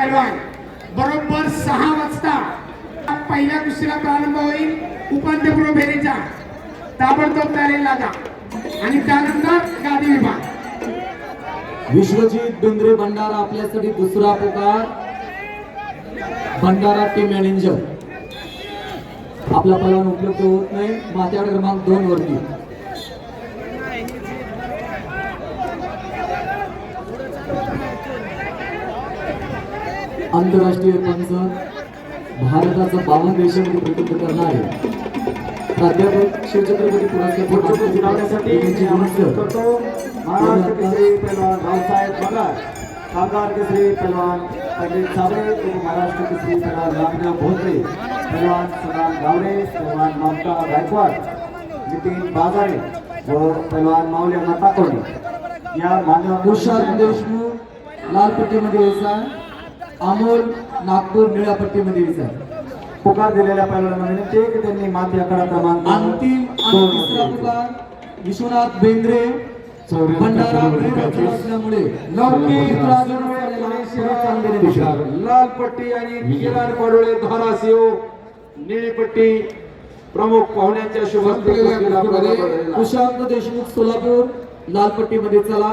पैलवान बरोबर 6 वाजता पहिल्या कुस्तीला प्रारंभ होईल. उपांत्यपूर्व फेरीचा ताबडतोब तयारी लागा आणि त्यानंतर गादी विभाग. विश्वजित बेंद्रे भंडारा आपल्यासाठी दुसरा पुकार. भंडारा टीम मॅनेजर आपला पैलवान उपलब्ध होत नाही. माथ्याड क्रमांक 2 वरती आंतरराष्ट्रीय पंच भारताचा 52 देशांमध्ये प्रतिनिधित्व करणारे प्राध्यापक शिवछत्रपती पुरस्कार करतो महाराष्ट्र केसरी पैलवान रावसाहेब पगार, कामगार केसरी पैलवान पंडित साबळे, महाराष्ट्र केसरी पैलवान रामदेव भोसले, पैलवान सदाम गावडे, पैलवान ममता गायकवाड, नितीन बाजारे व पैलवान माऊली माताकोणी या मान्यवर. कुशाल देशमुख लाल पट्टीमध्ये यायचा. अमोल नागपूर निळ्या पट्टीमध्ये यायचा. पुकार दिलेल्या पैलवानांना विनंती आहे की त्यांनी माती आकडा क्रमांक अंतिम आणि तिसरा पुकार विश्वनाथ बेंद्रे भंडारा असल्यामुळे लाल पट्टी आणि किरण पडोळे धाराशिव, निळी पट्टी प्रमुख पाहुण्यांच्या शुभ हस्ते. कुशांत देशमुख सोलापूर लाल पट्टीमध्ये चला.